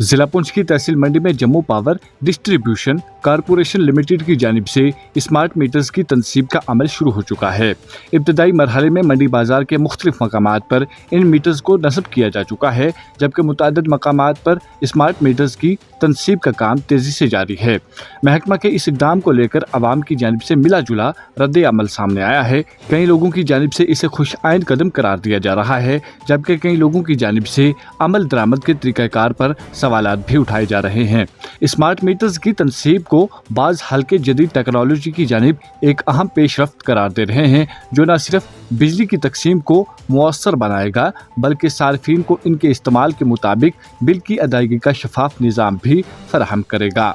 जिला पुंछ की तहसील मंडी में Jammu power distribution corporation limited की जानिब से स्मार्ट मीटर्स की तनसीब का अमल शुरू हो चुका है। इब्तदाई मरहले में मंडी बाजार के मुख्तलिफ मकामात पर इन मीटर्स को नस्ब किया जा चुका है, जबकि मुतादिद मकामात पर स्मार्ट मीटर्स की तनसीब का काम तेजी से जारी है। महकमा के इस इक़दाम को लेकर अवाम की जानिब से मिला जुला रद्द अमल सामने आया है। कई लोगों की जानिब से इसे खुश आइन कदम करार दिया जा रहा है, जबकि कई लोगों की जानिब से अमल दरामद के तरीक़ाकार पर सवालात भी उठाए जा रहे हैं। स्मार्ट मीटर्स की तनसीब को बाज़ हल्के जदीद टेक्नोलॉजी की जानिब एक अहम पेशरफ्त करार दे रहे हैं, जो न सिर्फ बिजली की तकसीम को मुअस्सर बनाएगा बल्कि सार्फिन को इनके इस्तेमाल के मुताबिक बिल की अदायगी का शफाफ निज़ाम भी फराहम करेगा।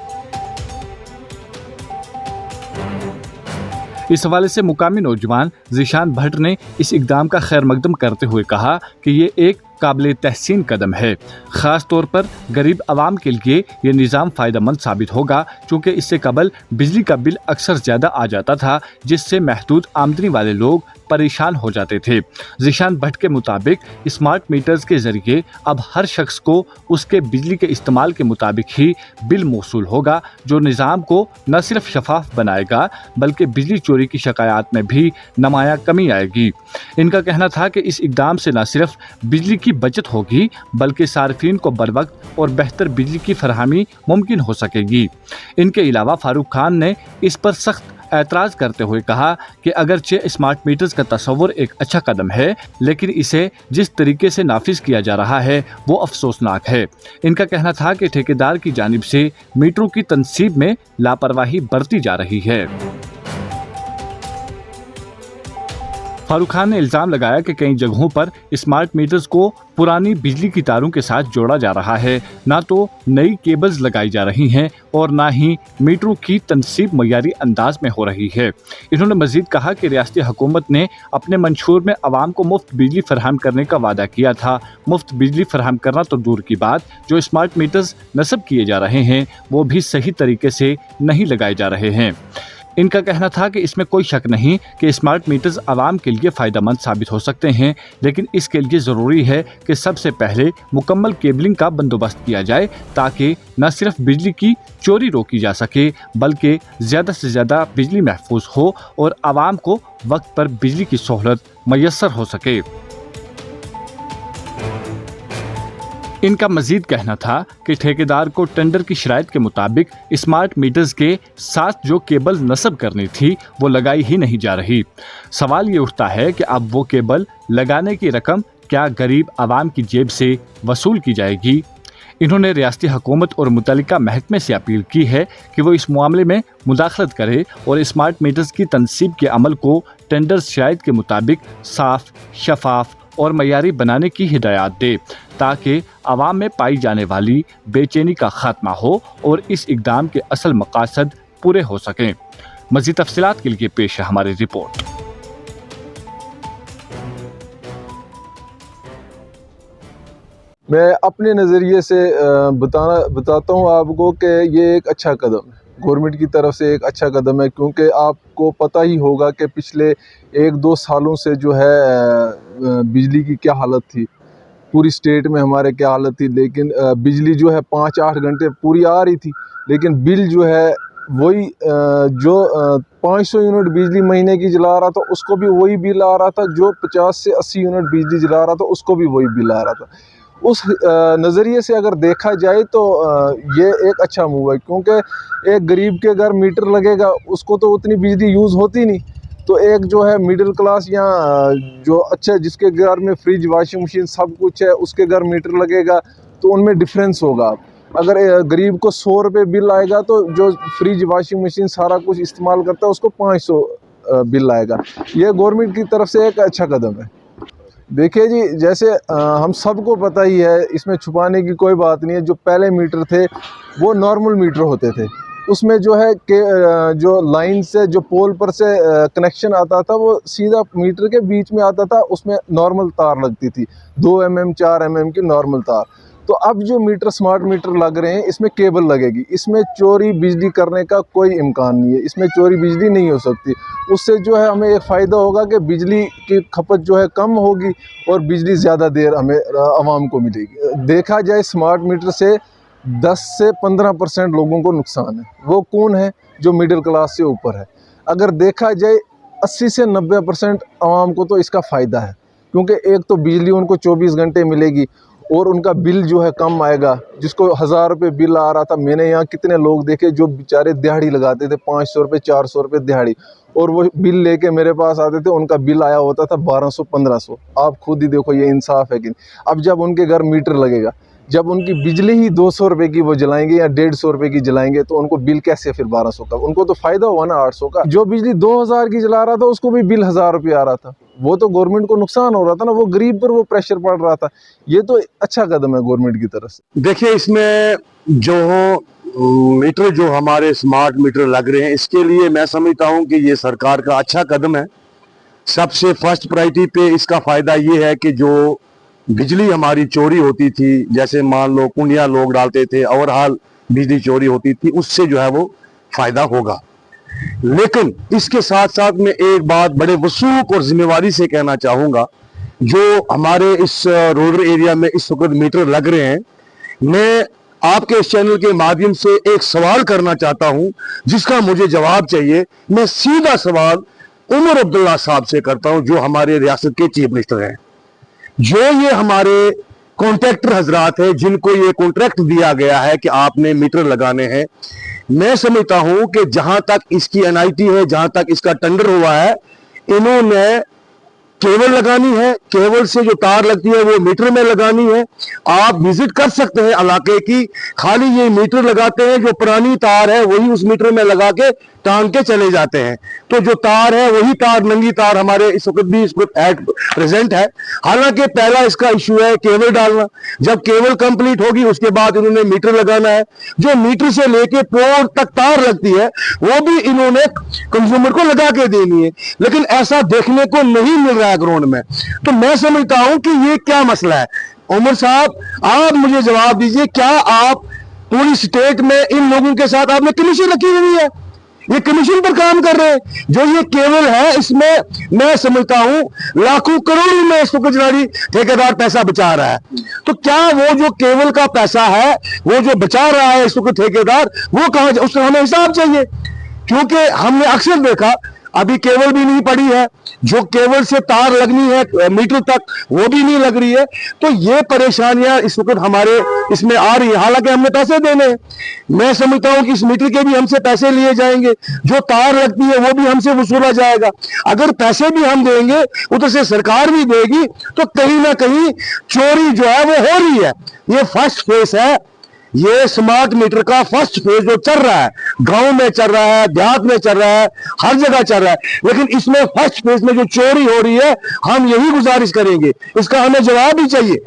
इस हवाले से मुकामी नौजवान ज़ीशान भट्ट ने इस इक़दाम का खैर मकदम करते हुए कहा कि ये एक काबिल तहसीन कदम है। ख़ास तौर पर गरीब आवाम के लिए ये निज़ाम फ़ायदेमंद साबित होगा, चूँकि इससे कबल बिजली का बिल अक्सर ज़्यादा आ जाता था, जिससे महदूद आमदनी वाले लोग परेशान हो जाते थे। ज़ीशान भट्ट के मुताबिक स्मार्ट मीटर्स के ज़रिए अब हर शख्स को उसके बिजली के इस्तेमाल के मुताबिक ही बिल मौसूल होगा, जो निज़ाम को न सिर्फ शफाफ बनाएगा बल्कि बिजली चोरी की शिकायत में भी नुमायां कमी आएगी। इनका कहना था कि इस इक़दाम से न सिर्फ बिजली की बचत होगी बल्कि सार्फिन को बरवक्त और बेहतर बिजली की फरहमी मुमकिन हो सकेगी। इनके अलावा फारूक खान ने इस पर सख्त एतराज़ करते हुए कहा कि अगरचे स्मार्ट मीटर्स का तस्वुर एक अच्छा कदम है, लेकिन इसे जिस तरीके से नाफिज किया जा रहा है वो अफसोसनाक है। इनका कहना था कि ठेकेदार की जानिब से मीटरों की तनसीब में लापरवाही बरती जा रही है। फारूक खान ने इल्ज़ाम लगाया कि कई जगहों पर स्मार्ट मीटर्स को पुरानी बिजली की तारों के साथ जोड़ा जा रहा है, ना तो नई केबल्स लगाई जा रही हैं और ना ही मीटरों की तनसीब मयारी अंदाज में हो रही है। इन्होंने मजीद कहा कि रियासती हुकूमत ने अपने मंशूर में आवाम को मुफ्त बिजली फराहम करने का वादा किया था। मुफ्त बिजली फराहम करना तो दूर की बात, जो स्मार्ट मीटर्स नस्ब किए जा रहे हैं वो भी सही तरीके से नहीं लगाए जा रहे हैं। इनका कहना था कि इसमें कोई शक नहीं कि स्मार्ट मीटर्स आवाम के लिए फ़ायदेमंद साबित हो सकते हैं, लेकिन इसके लिए ज़रूरी है कि सबसे पहले मुकम्मल केबलिंग का बंदोबस्त किया जाए, ताकि न सिर्फ बिजली की चोरी रोकी जा सके बल्कि ज़्यादा से ज़्यादा बिजली महफूज हो और आवाम को वक्त पर बिजली की सहूलत मैसर हो सके। इनका मजीद कहना था कि ठेकेदार को टेंडर की शराइत के मुताबिक स्मार्ट मीटर्स के साथ जो केबल नस्ब करनी थी वो लगाई ही नहीं जा रही। सवाल ये उठता है कि अब वो केबल लगाने की रकम क्या गरीब आवाम की जेब से वसूल की जाएगी। इन्होंने रियासती हुकूमत और मुतल्लिका महकमे से अपील की है कि वो इस मामले में मुदाखलत करे और स्मार्ट मीटर्स की तनसीब के अमल को टेंडर शराइत के मुताबिक साफ, शफाफ और मयारी बनाने की हिदायत दे, ताकि आवाम में पाई जाने वाली बेचैनी का खात्मा हो और इस इक़दाम के असल मकासद पूरे हो सकें। मज़ीद तफसीलात के लिए पेश है हमारी रिपोर्ट। मैं अपने नज़रिए से बताता हूँ आपको कि ये एक अच्छा कदम है, गवर्नमेंट की तरफ से एक अच्छा कदम है, क्योंकि आपको पता ही होगा कि पिछले 1-2 सालों से जो है बिजली की क्या हालत थी, पूरी स्टेट में हमारे क्या हालत थी। लेकिन बिजली जो है 5-8 घंटे पूरी आ रही थी, लेकिन बिल जो है वही जो 500 यूनिट बिजली महीने की जला रहा था उसको भी वही बिल आ रहा था, जो 50 से 80 यूनिट बिजली जला रहा था उसको भी वही बिल आ रहा था। उस नज़रिए से अगर देखा जाए तो ये एक अच्छा मूव है, क्योंकि एक गरीब के घर मीटर लगेगा उसको तो उतनी बिजली यूज़ होती नहीं, तो एक जो है मिडिल क्लास या जो अच्छा जिसके घर में फ्रिज, वॉशिंग मशीन सब कुछ है उसके घर मीटर लगेगा तो उनमें डिफरेंस होगा। अगर गरीब को 100 रुपये बिल आएगा तो जो फ्रिज, वॉशिंग मशीन सारा कुछ इस्तेमाल करता है उसको 500 बिल आएगा। ये गवर्नमेंट की तरफ से एक अच्छा कदम है। देखिए जी, जैसे हम सबको पता ही है, इसमें छुपाने की कोई बात नहीं है, जो पहले मीटर थे वो नॉर्मल मीटर होते थे, उसमें जो है कि जो लाइन से जो पोल पर से कनेक्शन आता था वो सीधा मीटर के बीच में आता था, उसमें नॉर्मल तार लगती थी, 2 mm 4 mm की नॉर्मल तार। तो अब जो मीटर स्मार्ट मीटर लग रहे हैं इसमें केबल लगेगी, इसमें चोरी बिजली करने का कोई इम्कान नहीं है, इसमें चोरी बिजली नहीं हो सकती। उससे जो है हमें एक फ़ायदा होगा कि बिजली की खपत जो है कम होगी और बिजली ज़्यादा देर हमें आवाम को मिलेगी। देखा जाए स्मार्ट मीटर से 10 से 15% लोगों को नुकसान है। वो कौन है? जो मिडिल क्लास से ऊपर है। अगर देखा जाए 80 से 90% आवाम को तो इसका फ़ायदा है, क्योंकि एक तो बिजली उनको 24 घंटे मिलेगी और उनका बिल जो है कम आएगा। जिसको 1000 रुपये बिल आ रहा था, मैंने यहाँ कितने लोग देखे जो बेचारे दिहाड़ी लगाते थे, 500 रुपये 400 रुपये दिहाड़ी, और वो बिल लेके मेरे पास आते थे, उनका बिल आया होता था 1200-1500। आप खुद ही देखो ये इंसाफ है कि नहीं। अब जब उनके घर मीटर लगेगा, जब उनकी बिजली ही 200 रुपये की वो जलाएंगे या 150 रुपये की जलाएंगे, तो उनको बिल कैसे फिर 1200 का? उनको तो फ़ायदा हुआ ना 800 का। जो बिजली 2000 की जला रहा था उसको भी बिल 1000 रुपये आ रहा था। वो तो गवर्नमेंट को नुकसान हो रहा था ना, वो गरीब पर वो प्रेशर पड़ रहा था। ये तो अच्छा कदम है गवर्नमेंट की तरफ से। देखिए, इसमें जो मीटर जो हमारे स्मार्ट मीटर लग रहे हैं, इसके लिए मैं समझता हूं कि ये सरकार का अच्छा कदम है। सबसे फर्स्ट प्रायोरिटी पे इसका फायदा ये है कि जो बिजली हमारी चोरी होती थी, जैसे मान लो कुंडियां लोग डालते थे, ओवरऑल बिजली चोरी होती थी, उससे जो है वो फायदा होगा। लेकिन इसके साथ साथ मैं एक बात बड़े वसूख और जिम्मेवारी से कहना चाहूंगा, जो हमारे इस रूरल एरिया में इस वक्त मीटर लग रहे हैं, मैं आपके इस चैनल के माध्यम से एक सवाल करना चाहता हूं जिसका मुझे जवाब चाहिए। मैं सीधा सवाल उमर अब्दुल्ला साहब से करता हूं, जो हमारे रियासत के चीफ मिनिस्टर हैं। जो ये हमारे कॉन्ट्रैक्टर हजरात हैं, जिनको ये कॉन्ट्रैक्ट दिया गया है कि आपने मीटर लगाने हैं, मैं समझता हूं कि जहां तक इसकी एनआईटी है, जहां तक इसका टेंडर हुआ है, इन्होंने केबल लगानी है। केबल से जो तार लगती है वो मीटर में लगानी है। आप विजिट कर सकते हैं इलाके की, खाली ये मीटर लगाते हैं, जो पुरानी तार है वही उस मीटर में लगा के टांग के चले जाते हैं। तो जो तार है वही तार, नंगी तार हमारे इस वक्त भी इस वक्त एट प्रेजेंट है। हालांकि पहला इसका इशू है केबल डालना। जब केबल कंप्लीट होगी उसके बाद इन्होंने मीटर लगाना है। जो मीटर से लेके पोल तक तार लगती है वो भी इन्होंने कंज्यूमर को लगा के देनी है, लेकिन ऐसा देखने को नहीं मिल रहा है ग्राउंड में। तो मैं समझता हूं कि ये क्या मसला है। उमर साहब, आप मुझे जवाब दीजिए, क्या आप पूरी स्टेट में इन लोगों के साथ आपने कमीशन रखी हुई है? ये कमीशन पर काम कर रहे हैं। जो ये केबल है, इसमें मैं समझता हूं लाखों करोड़ों में इस वक्त जनारी ठेकेदार पैसा बचा रहा है। तो क्या वो जो केबल का पैसा है, वो जो बचा रहा है इस वक्त ठेकेदार, वो कहां, उसका हमें हिसाब चाहिए। क्योंकि हमने अक्सर देखा, अभी केबल भी नहीं पड़ी है, जो केबल से तार लगनी है मीटर तक वो भी नहीं लग रही है। तो ये परेशानियां इस वक्त हमारे इसमें आ रही है। हालांकि हमने पैसे देने हैं, मैं समझता हूं कि इस मीटर के भी हमसे पैसे लिए जाएंगे, जो तार लगती है वो भी हमसे वसूला जाएगा। अगर पैसे भी हम देंगे, उधर से सरकार भी देगी, तो कहीं ना कहीं चोरी जो है वो हो रही है। ये फर्स्ट फेस है, ये स्मार्ट मीटर का फर्स्ट फेज जो चल रहा है, गांव में चल रहा है, देहात में चल रहा है, हर जगह चल रहा है। लेकिन इसमें फर्स्ट फेज में जो चोरी हो रही है, हम यही गुजारिश करेंगे, इसका हमें जवाब भी चाहिए,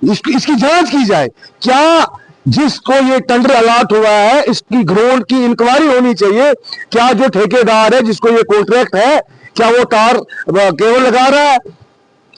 इसकी जांच की जाए। क्या जिसको ये टेंडर अलॉट हुआ है, इसकी ग्राउंड की इंक्वायरी होनी चाहिए। क्या जो ठेकेदार है, जिसको ये कॉन्ट्रैक्ट है, क्या वो तार केबल लगा रहा है?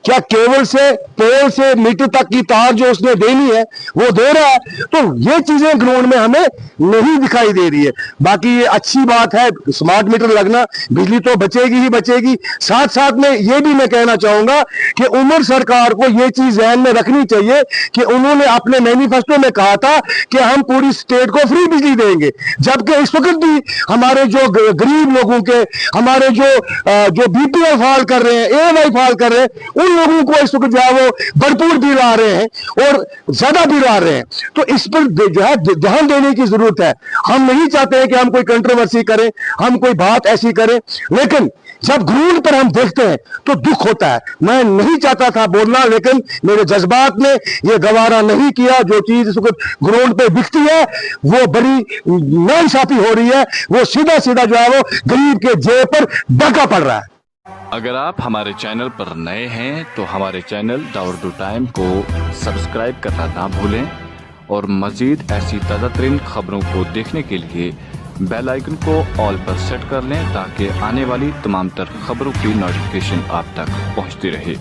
क्या केबल से पोल से मीटर तक की तार जो उसने देनी है वो दे रहा है? तो ये चीजें ग्राउंड में हमें नहीं दिखाई दे रही है। बाकी ये अच्छी बात है स्मार्ट मीटर लगना, बिजली तो बचेगी ही बचेगी। साथ साथ में ये भी मैं कहना चाहूंगा कि उमर सरकार को ये चीज ध्यान में रखनी चाहिए कि उन्होंने अपने मैनिफेस्टो में कहा था कि हम पूरी स्टेट को फ्री बिजली देंगे, जबकि इस वक्त भी हमारे जो गरीब लोगों के, हमारे जो बीपीएल फाल कर रहे हैं, एएवाई फाल कर रहे हैं, उन लोगों को इस वक्त जो है वो भरपूर बिल आ रहे हैं और ज्यादा बिल आ रहे हैं। तो इस पर जो है ध्यान देने की जरूरत है। हम नहीं चाहते हैं कि हम कोई कंट्रोवर्सी करें, हम कोई बात ऐसी करें, लेकिन जब ग्राउंड पर हम देखते हैं तो दुख होता है। मैं नहीं चाहता था बोलना, लेकिन मेरे जज्बात ने ये गवारा नहीं किया। जो चीज इस वक्त ग्राउंड पे दिखती है वो बड़ी नाइंसाफी हो रही है, वो सीधा सीधा जो है वो गरीब के जेब पर डाका पड़ रहा है। अगर आप हमारे चैनल पर नए हैं तो हमारे चैनल द उर्दू टाइम को सब्सक्राइब करना ना भूलें और मज़ीद ऐसी ताज़ा तरीन खबरों को देखने के लिए बेल आइकन को ऑल पर सेट कर लें ताकि आने वाली तमाम तर खबरों की नोटिफिकेशन आप तक पहुंचती रहे।